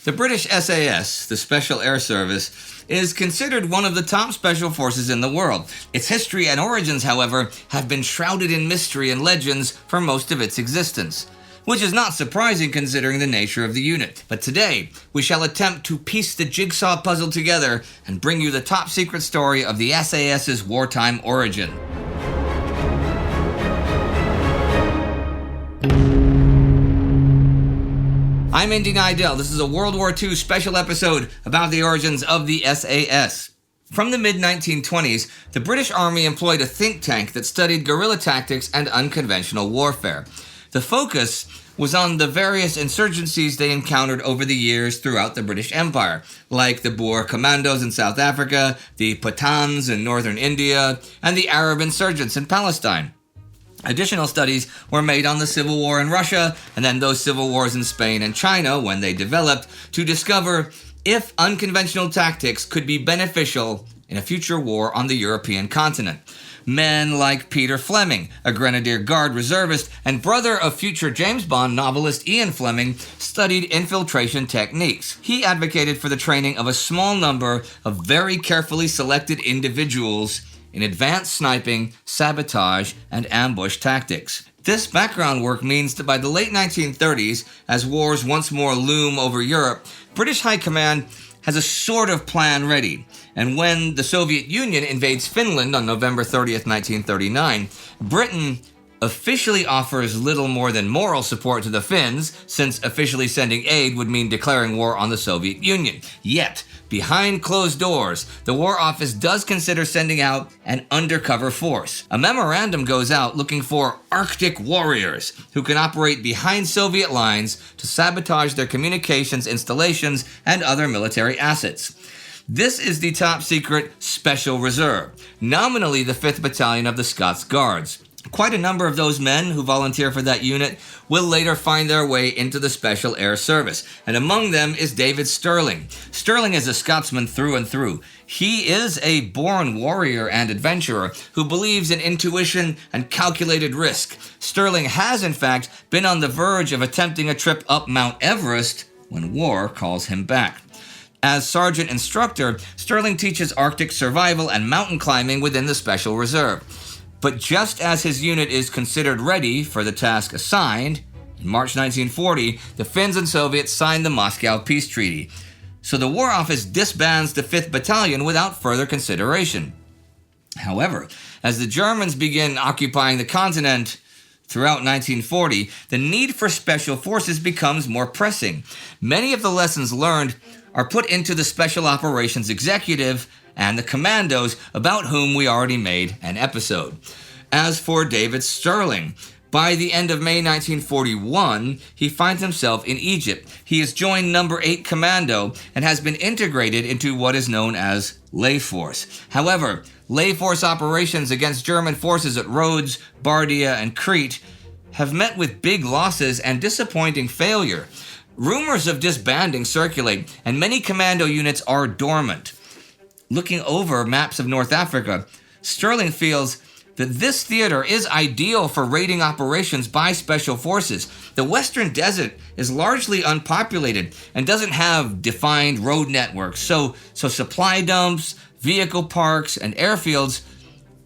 The British SAS, the Special Air Service, is considered one of the top special forces in the world. Its history and origins, however, have been shrouded in mystery and legends for most of its existence, which is not surprising considering the nature of the unit. But today, we shall attempt to piece the jigsaw puzzle together and bring you the top secret story of the SAS's wartime origin. I'm Indy Neidell. This is a World War II special episode about the origins of the SAS. From the mid-1920s, the British Army employed a think tank that studied guerrilla tactics and unconventional warfare. The focus was on the various insurgencies they encountered over the years throughout the British Empire, like the Boer commandos in South Africa, the Pathans in northern India, and the Arab insurgents in Palestine. Additional studies were made on the Civil War in Russia, and then those civil wars in Spain and China when they developed, to discover if unconventional tactics could be beneficial in a future war on the European continent. Men like Peter Fleming, a Grenadier Guard reservist and brother of future James Bond novelist Ian Fleming, studied infiltration techniques. He advocated for the training of a small number of very carefully selected individuals in advanced sniping, sabotage, and ambush tactics. This background work means that by the late 1930s, as wars once more loom over Europe, British High Command has a sort of plan ready. And when the Soviet Union invades Finland on November 30th, 1939, Britain officially offers little more than moral support to the Finns, since officially sending aid would mean declaring war on the Soviet Union. Yet, behind closed doors, the War Office does consider sending out an undercover force. A memorandum goes out looking for Arctic warriors who can operate behind Soviet lines to sabotage their communications installations and other military assets. This is the top secret Special Reserve, nominally the 5th Battalion of the Scots Guards. Quite a number of those men who volunteer for that unit will later find their way into the Special Air Service, and among them is David Stirling. Stirling is a Scotsman through and through. He is a born warrior and adventurer who believes in intuition and calculated risk. Stirling has, in fact, been on the verge of attempting a trip up Mount Everest when war calls him back. As sergeant instructor, Stirling teaches Arctic survival and mountain climbing within the Special Reserve. But just as his unit is considered ready for the task assigned, in March 1940, the Finns and Soviets signed the Moscow Peace Treaty. So the War Office disbands the 5th Battalion without further consideration. However, as the Germans begin occupying the continent throughout 1940, the need for special forces becomes more pressing. Many of the lessons learned are put into the Special Operations Executive and the Commandos, about whom we already made an episode. As for David Stirling, by the end of May 1941, he finds himself in Egypt. He has joined No. 8 Commando and has been integrated into what is known as Lay Force. However, Lay Force operations against German forces at Rhodes, Bardia, and Crete have met with big losses and disappointing failure. Rumors of disbanding circulate, and many commando units are dormant. Looking over maps of North Africa, Stirling feels that this theater is ideal for raiding operations by special forces. The Western Desert is largely unpopulated and doesn't have defined road networks, so supply dumps, vehicle parks, and airfields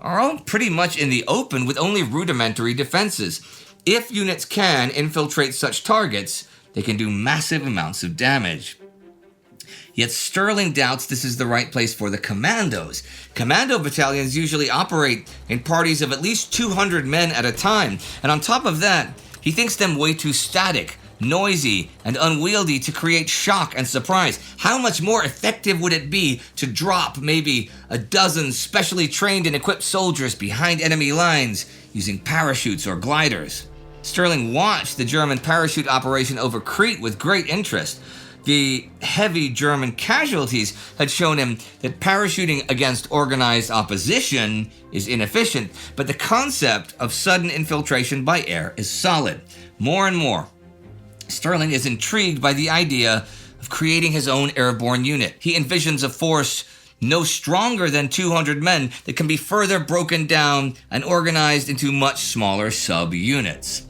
are all pretty much in the open with only rudimentary defenses. If units can infiltrate such targets, they can do massive amounts of damage. Yet Stirling doubts this is the right place for the commandos. Commando battalions usually operate in parties of at least 200 men at a time, and on top of that, he thinks them way too static, noisy, and unwieldy to create shock and surprise. How much more effective would it be to drop maybe a dozen specially trained and equipped soldiers behind enemy lines using parachutes or gliders? Stirling watched the German parachute operation over Crete with great interest. The heavy German casualties had shown him that parachuting against organized opposition is inefficient, but the concept of sudden infiltration by air is solid. More and more, Stirling is intrigued by the idea of creating his own airborne unit. He envisions a force no stronger than 200 men that can be further broken down and organized into much smaller sub-units.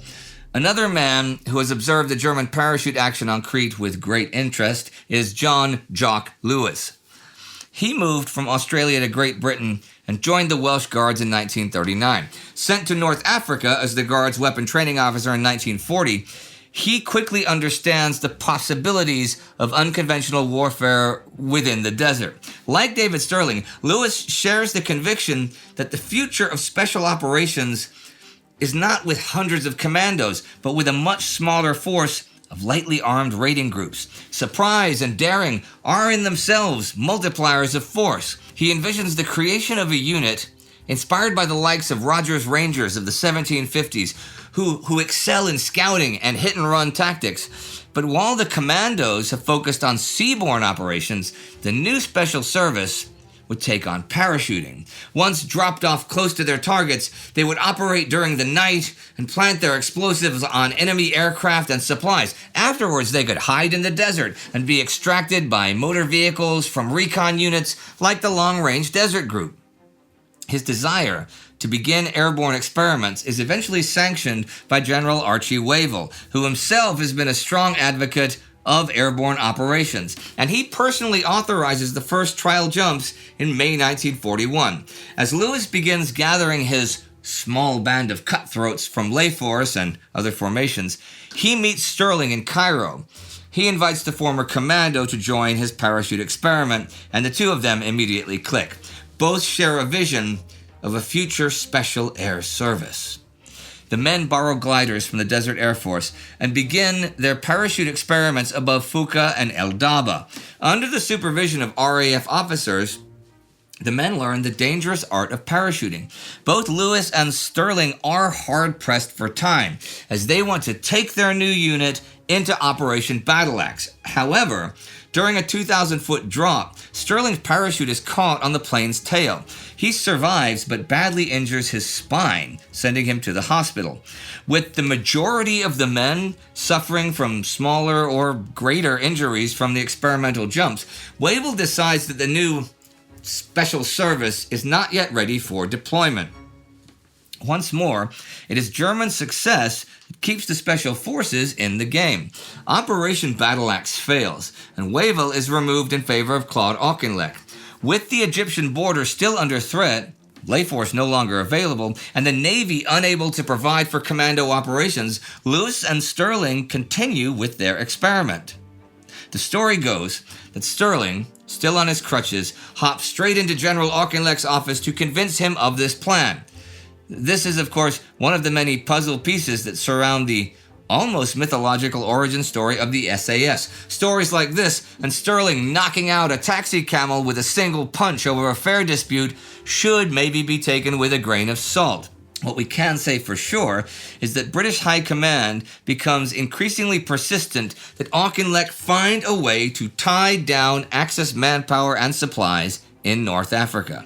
Another man who has observed the German parachute action on Crete with great interest is John Jock Lewis. He moved from Australia to Great Britain and joined the Welsh Guards in 1939. Sent to North Africa as the Guards' weapon training officer in 1940, he quickly understands the possibilities of unconventional warfare within the desert. Like David Stirling, Lewis shares the conviction that the future of special operations is not with hundreds of commandos, but with a much smaller force of lightly armed raiding groups. Surprise and daring are in themselves multipliers of force. He envisions the creation of a unit inspired by the likes of Rogers Rangers of the 1750s, who excel in scouting and hit-and-run tactics. But while the commandos have focused on seaborne operations, the new special service would take on parachuting. Once dropped off close to their targets, they would operate during the night and plant their explosives on enemy aircraft and supplies. Afterwards, they could hide in the desert and be extracted by motor vehicles from recon units like the Long Range Desert Group. His desire to begin airborne experiments is eventually sanctioned by General Archie Wavell, who himself has been a strong advocate of airborne operations, and he personally authorizes the first trial jumps in May 1941. As Lewis begins gathering his small band of cutthroats from Leyforce and other formations, he meets Stirling in Cairo. He invites the former commando to join his parachute experiment, and the two of them immediately click. Both share a vision of a future special air service. The men borrow gliders from the Desert Air Force and begin their parachute experiments above Fuka and El Daba. Under the supervision of RAF officers, the men learn the dangerous art of parachuting. Both Lewis and Stirling are hard-pressed for time, as they want to take their new unit into Operation Battle Axe. However, during a 2,000-foot drop, Stirling's parachute is caught on the plane's tail. He survives but badly injures his spine, sending him to the hospital. With the majority of the men suffering from smaller or greater injuries from the experimental jumps, Wavell decides that the new special service is not yet ready for deployment. Once more, it is German success that keeps the Special Forces in the game. Operation Battle Axe fails, and Wavell is removed in favor of Claude Auchinleck. With the Egyptian border still under threat, Leyforce no longer available, and the Navy unable to provide for commando operations, Lewis and Stirling continue with their experiment. The story goes that Stirling, still on his crutches, hops straight into General Auchinleck's office to convince him of this plan. This is, of course, one of the many puzzle pieces that surround the almost mythological origin story of the SAS. Stories like this, and Stirling knocking out a taxi camel with a single punch over a fare dispute, should maybe be taken with a grain of salt. What we can say for sure is that British High Command becomes increasingly persistent that Auchinleck find a way to tie down Axis manpower and supplies in North Africa.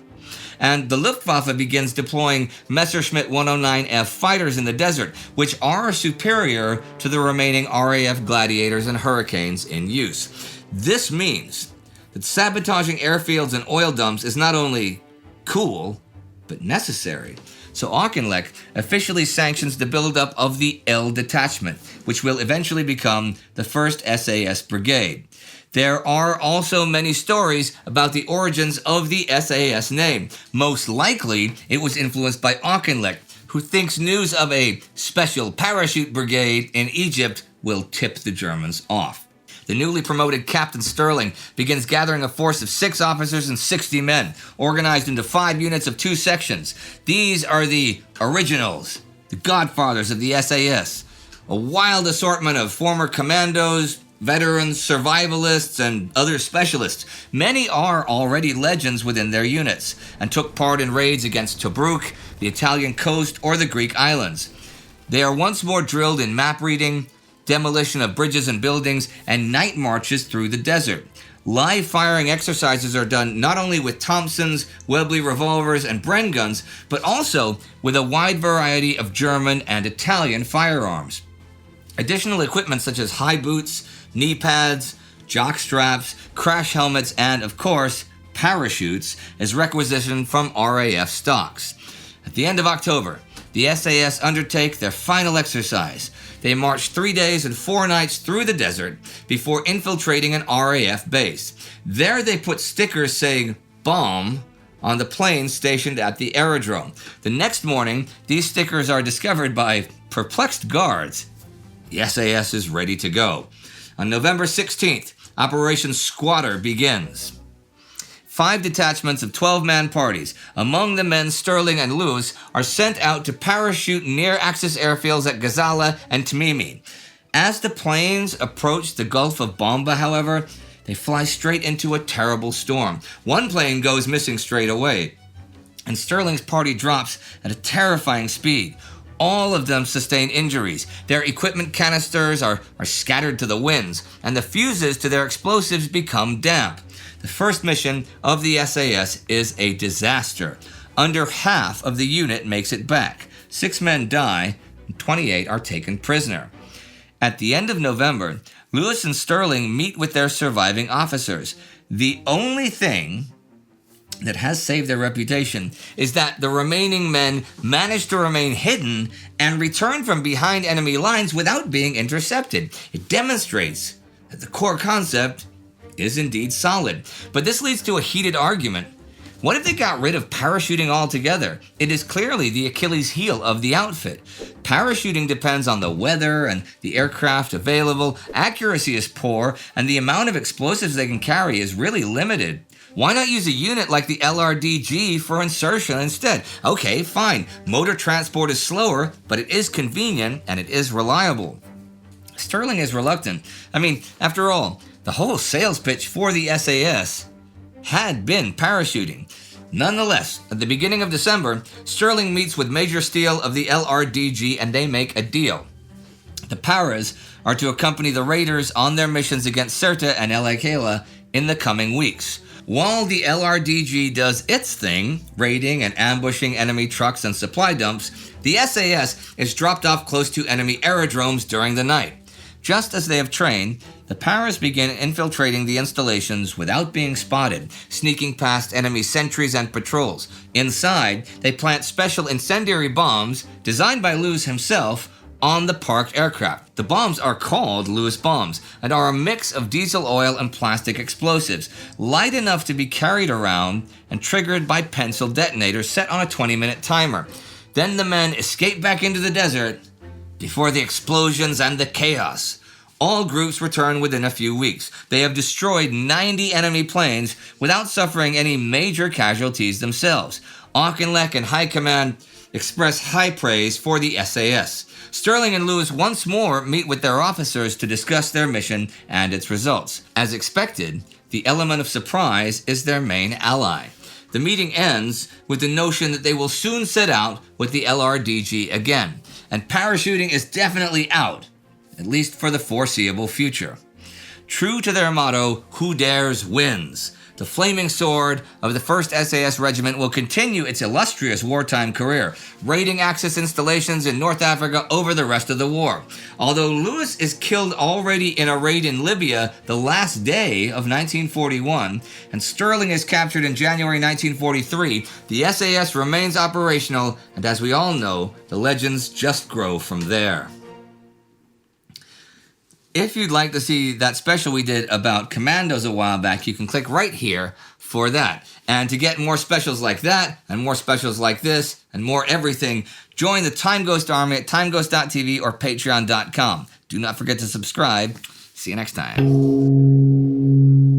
And the Luftwaffe begins deploying Messerschmitt 109F fighters in the desert, which are superior to the remaining RAF Gladiators and Hurricanes in use. This means that sabotaging airfields and oil dumps is not only cool, but necessary. So Auchinleck officially sanctions the buildup of the L Detachment, which will eventually become the 1st SAS Brigade. There are also many stories about the origins of the SAS name. Most likely, it was influenced by Auchinleck, who thinks news of a special parachute brigade in Egypt will tip the Germans off. The newly promoted Captain Stirling begins gathering a force of 6 officers and 60 men, organized into 5 units of 2 sections. These are the originals, the godfathers of the SAS, a wild assortment of former commandos, veterans, survivalists, and other specialists. Many are already legends within their units and took part in raids against Tobruk, the Italian coast, or the Greek islands. They are once more drilled in map reading, demolition of bridges and buildings, and night marches through the desert. Live firing exercises are done not only with Thompsons, Webley revolvers, and Bren guns, but also with a wide variety of German and Italian firearms. Additional equipment such as high boots, knee pads, jock straps, crash helmets, and, of course, parachutes is requisitioned from RAF stocks. At the end of October, the SAS undertake their final exercise. They march 3 days and 4 nights through the desert before infiltrating an RAF base. There they put stickers saying "bomb" on the planes stationed at the aerodrome. The next morning, these stickers are discovered by perplexed guards. The SAS is ready to go. On November 16th, Operation Squatter begins. 5 detachments of 12-man parties, among the men Sterling and Lewis, are sent out to parachute near Axis airfields at Gazala and Tamimi. As the planes approach the Gulf of Bomba, however, they fly straight into a terrible storm. One plane goes missing straight away, and Sterling's party drops at a terrifying speed. All of them sustain injuries. Their equipment canisters are scattered to the winds, and the fuses to their explosives become damp. The first mission of the SAS is a disaster. Under half of the unit makes it back. 6 men die, and 28 are taken prisoner. At the end of November, Lewis and Sterling meet with their surviving officers. The only thing that has saved their reputation is that the remaining men managed to remain hidden and return from behind enemy lines without being intercepted. It demonstrates that the core concept is indeed solid. But this leads to a heated argument. What if they got rid of parachuting altogether? It is clearly the Achilles heel of the outfit. Parachuting depends on the weather and the aircraft available, accuracy is poor, and the amount of explosives they can carry is really limited. Why not use a unit like the LRDG for insertion instead? Okay, fine, motor transport is slower, but it is convenient and it is reliable. Sterling is reluctant. After all, the whole sales pitch for the SAS had been parachuting. Nonetheless, at the beginning of December, Sterling meets with Major Steele of the LRDG and they make a deal. The Paras are to accompany the raiders on their missions against Sirte and El Akela in the coming weeks. While the LRDG does its thing, raiding and ambushing enemy trucks and supply dumps, the SAS is dropped off close to enemy aerodromes during the night. Just as they have trained, the Paras begin infiltrating the installations without being spotted, sneaking past enemy sentries and patrols. Inside, they plant special incendiary bombs, designed by Lewis himself, on the parked aircraft. The bombs are called Lewis bombs and are a mix of diesel oil and plastic explosives, light enough to be carried around and triggered by pencil detonators set on a 20-minute timer. Then the men escape back into the desert before the explosions and the chaos. All groups return within a few weeks. They have destroyed 90 enemy planes without suffering any major casualties themselves. Auchinleck and High Command express high praise for the SAS. Sterling and Lewis once more meet with their officers to discuss their mission and its results. As expected, the element of surprise is their main ally. The meeting ends with the notion that they will soon set out with the LRDG again, and parachuting is definitely out, at least for the foreseeable future. True to their motto, "Who dares wins," the flaming sword of the 1st SAS Regiment will continue its illustrious wartime career, raiding Axis installations in North Africa over the rest of the war. Although Lewis is killed already in a raid in Libya the last day of 1941, and Sterling is captured in January 1943, the SAS remains operational, and as we all know, the legends just grow from there. If you'd like to see that special we did about commandos a while back, you can click right here for that. And to get more specials like that, and more specials like this, and more everything, join the Time Ghost Army at timeghost.tv or patreon.com. Do not forget to subscribe. See you next time.